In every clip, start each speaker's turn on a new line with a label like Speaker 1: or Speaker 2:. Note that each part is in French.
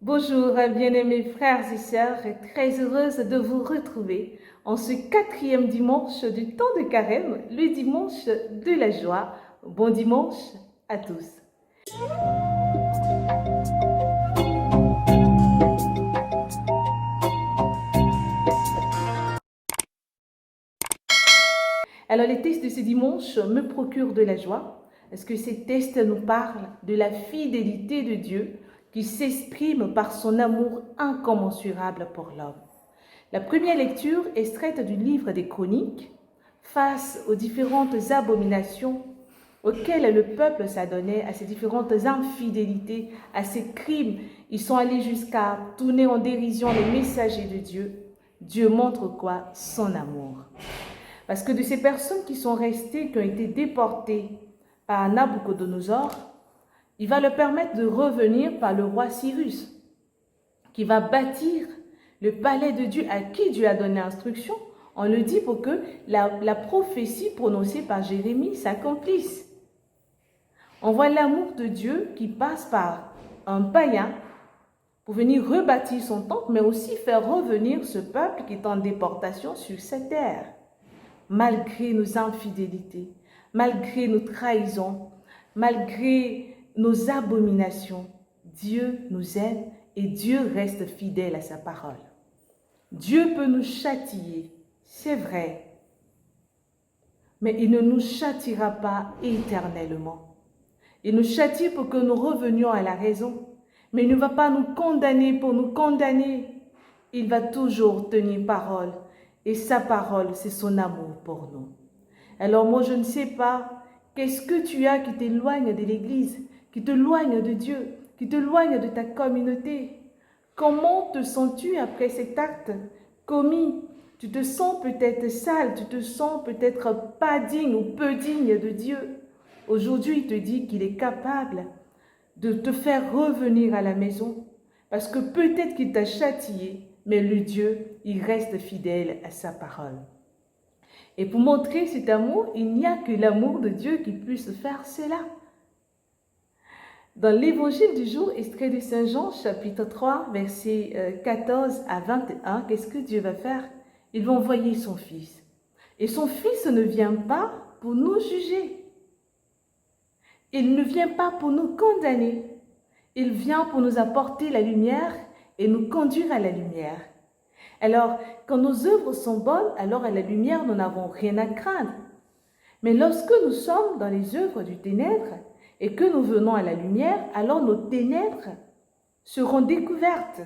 Speaker 1: Bonjour, bien-aimés frères et sœurs, très heureuse de vous retrouver en ce quatrième dimanche du temps de carême, le dimanche de la joie. Bon dimanche à tous. Alors les textes de ce dimanche me procurent de la joie parce que ces textes nous parlent de la fidélité de Dieu qui s'exprime par son amour incommensurable pour l'homme. La première lecture, extraite du livre des Chroniques, face aux différentes abominations auxquelles le peuple s'adonnait, à ces différentes infidélités, à ces crimes, ils sont allés jusqu'à tourner en dérision les messagers de Dieu. Dieu montre quoi? Son amour. Parce que de ces personnes qui sont restées, qui ont été déportées par Nabucodonosor, il va leur permettre de revenir par le roi Cyrus, qui va bâtir le palais de Dieu à qui Dieu a donné instruction. On le dit pour que la prophétie prononcée par Jérémie s'accomplisse. On voit l'amour de Dieu qui passe par un païen pour venir rebâtir son temple, mais aussi faire revenir ce peuple qui est en déportation sur cette terre. Malgré nos infidélités, malgré nos trahisons, malgré nos abominations, Dieu nous aime et Dieu reste fidèle à sa parole. Dieu peut nous châtier, c'est vrai, mais il ne nous châtiera pas éternellement. Il nous châtie pour que nous revenions à la raison, mais il ne va pas nous condamner pour nous condamner. Il va toujours tenir parole, et sa parole, c'est son amour pour nous. Alors moi, je ne sais pas, qu'est-ce que tu as qui t'éloigne de l'Église, qui t'éloigne de Dieu, qui t'éloigne de ta communauté? Comment te sens-tu après cet acte commis? Tu te sens peut-être sale, tu te sens peut-être pas digne ou peu digne de Dieu. Aujourd'hui, il te dit qu'il est capable de te faire revenir à la maison parce que peut-être qu'il t'a châtié, mais le Dieu, il reste fidèle à sa parole. Et pour montrer cet amour, il n'y a que l'amour de Dieu qui puisse faire cela. Dans l'évangile du jour, extrait de Saint Jean, chapitre 3, versets 14 à 21, qu'est-ce que Dieu va faire? Il va envoyer son Fils. Et son Fils ne vient pas pour nous juger. Il ne vient pas pour nous condamner. Il vient pour nous apporter la lumière et nous conduire à la lumière. Alors, quand nos œuvres sont bonnes, alors à la lumière, nous n'avons rien à craindre. Mais lorsque nous sommes dans les œuvres du ténèbre et que nous venons à la lumière, alors nos ténèbres seront découvertes.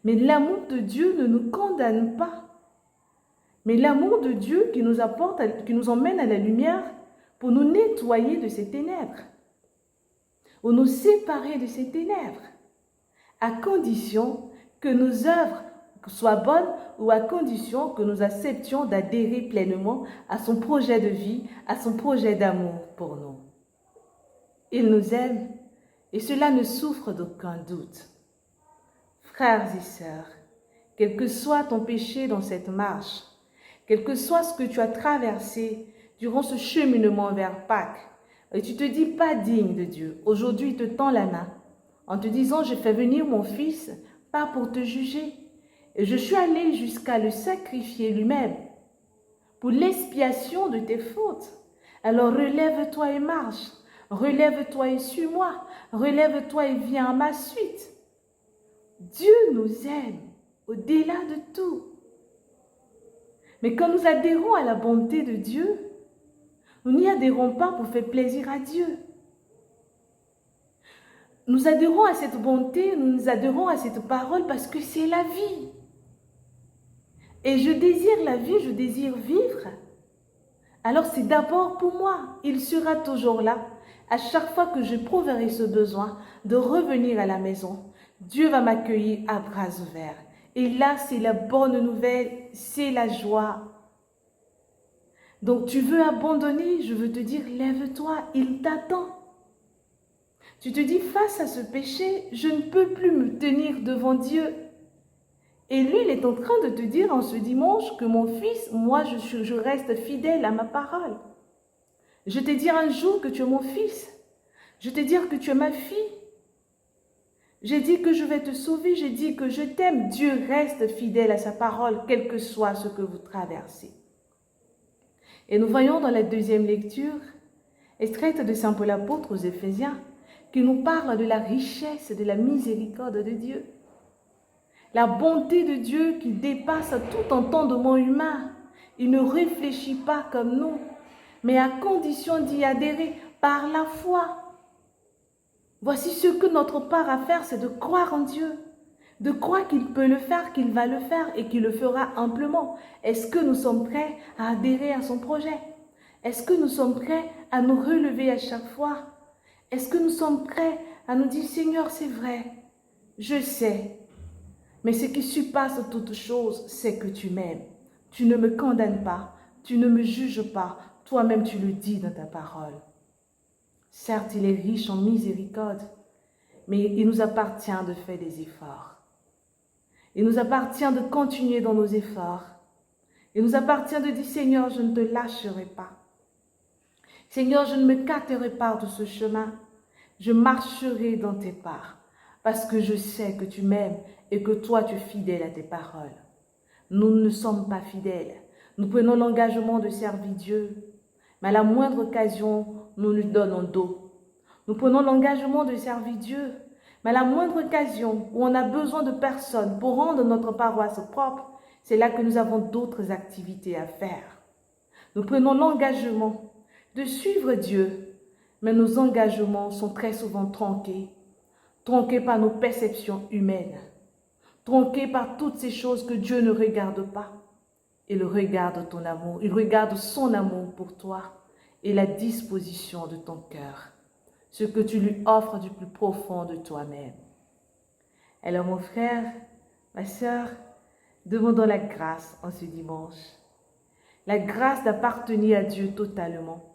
Speaker 1: Mais l'amour de Dieu ne nous condamne pas. Mais l'amour de Dieu qui nous apporte, qui nous emmène à la lumière pour nous nettoyer de ces ténèbres, ou nous séparer de ces ténèbres, à condition que nos œuvres soient bonnes ou à condition que nous acceptions d'adhérer pleinement à son projet de vie, à son projet d'amour pour nous. Il nous aime et cela ne souffre d'aucun doute. Frères et sœurs, quel que soit ton péché dans cette marche, quel que soit ce que tu as traversé durant ce cheminement vers Pâques, et tu te dis pas digne de Dieu, aujourd'hui il te tend la main en te disant « Je fais venir mon Fils, pas pour te juger, et je suis allé jusqu'à le sacrifier lui-même pour l'expiation de tes fautes. Alors relève-toi et marche, relève-toi et suis-moi, relève-toi et viens à ma suite. » Dieu nous aime au-delà de tout. Mais quand nous adhérons à la bonté de Dieu, nous n'y adhérons pas pour faire plaisir à Dieu. Nous adhérons à cette bonté, nous adhérons à cette parole parce que c'est la vie. Et je désire la vie, je désire vivre. Alors c'est d'abord pour moi. Il sera toujours là. À chaque fois que j'éprouverai ce besoin de revenir à la maison, Dieu va m'accueillir à bras ouverts. Et là, c'est la bonne nouvelle, c'est la joie. Donc tu veux abandonner, je veux te dire, lève-toi, il t'attend. Tu te dis, face à ce péché, je ne peux plus me tenir devant Dieu. Et lui, il est en train de te dire en ce dimanche que mon fils, moi, je reste fidèle à ma parole. Je te dire un jour que tu es mon fils. Je te dire que tu es ma fille. J'ai dit que je vais te sauver, j'ai dit que je t'aime. Dieu reste fidèle à sa parole, quel que soit ce que vous traversez. Et nous voyons dans la deuxième lecture, extraite de Saint Paul apôtre aux Éphésiens, qui nous parle de la richesse et de la miséricorde de Dieu. La bonté de Dieu qui dépasse tout entendement humain. Il ne réfléchit pas comme nous, mais à condition d'y adhérer par la foi. Voici ce que notre part à faire, c'est de croire en Dieu, de croire qu'il peut le faire, qu'il va le faire et qu'il le fera amplement. Est-ce que nous sommes prêts à adhérer à son projet? Est-ce que nous sommes prêts à nous relever à chaque fois? Est-ce que nous sommes prêts à nous dire, Seigneur, c'est vrai, je sais, mais ce qui surpasse toute chose, c'est que tu m'aimes. Tu ne me condamnes pas, tu ne me juges pas, toi-même tu le dis dans ta parole. Certes, il est riche en miséricorde, mais il nous appartient de faire des efforts. Il nous appartient de continuer dans nos efforts. Il nous appartient de dire, Seigneur, je ne te lâcherai pas. Seigneur, je ne me quitterai pas de ce chemin. Je marcherai dans tes pas, parce que je sais que tu m'aimes et que toi, tu es fidèle à tes paroles. Nous ne sommes pas fidèles. Nous prenons l'engagement de servir Dieu, mais à la moindre occasion, nous lui donnons dos. Nous prenons l'engagement de servir Dieu, mais à la moindre occasion où on a besoin de personnes pour rendre notre paroisse propre, c'est là que nous avons d'autres activités à faire. Nous prenons l'engagement de suivre Dieu, mais nos engagements sont très souvent tronqués par nos perceptions humaines, tronqués par toutes ces choses que Dieu ne regarde pas. Il regarde ton amour, il regarde son amour pour toi et la disposition de ton cœur, ce que tu lui offres du plus profond de toi-même. Alors mon frère, ma sœur, demandons la grâce en ce dimanche. La grâce d'appartenir à Dieu totalement.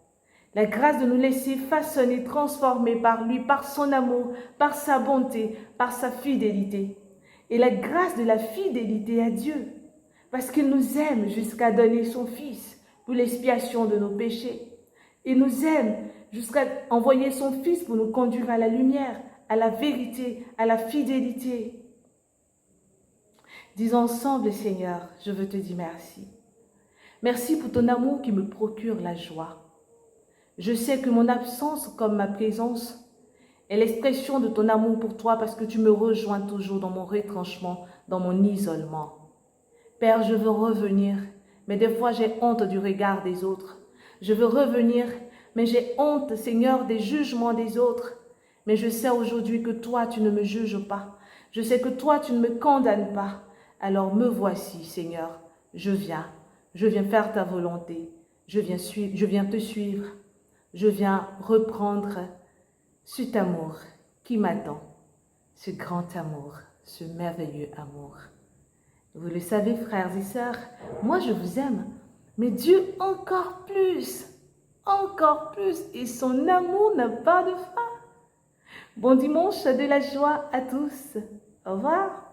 Speaker 1: La grâce de nous laisser façonner, transformer par lui, par son amour, par sa bonté, par sa fidélité. Et la grâce de la fidélité à Dieu. Parce qu'il nous aime jusqu'à donner son Fils pour l'expiation de nos péchés. Il nous aime jusqu'à envoyer son Fils pour nous conduire à la lumière, à la vérité, à la fidélité. Disons ensemble, Seigneur, je veux te dire merci. Merci pour ton amour qui me procure la joie. Je sais que mon absence comme ma présence est l'expression de ton amour pour toi parce que tu me rejoins toujours dans mon retranchement, dans mon isolement. Père, je veux revenir, mais des fois j'ai honte du regard des autres. Je veux revenir, mais j'ai honte, Seigneur, des jugements des autres. Mais je sais aujourd'hui que toi, tu ne me juges pas. Je sais que toi, tu ne me condamnes pas. Alors me voici, Seigneur, je viens faire ta volonté. Je viens te suivre. Je viens reprendre cet amour qui m'attend, ce grand amour, ce merveilleux amour. Vous le savez, frères et sœurs, moi je vous aime, mais Dieu encore plus, et son amour n'a pas de fin. Bon dimanche de la joie à tous. Au revoir.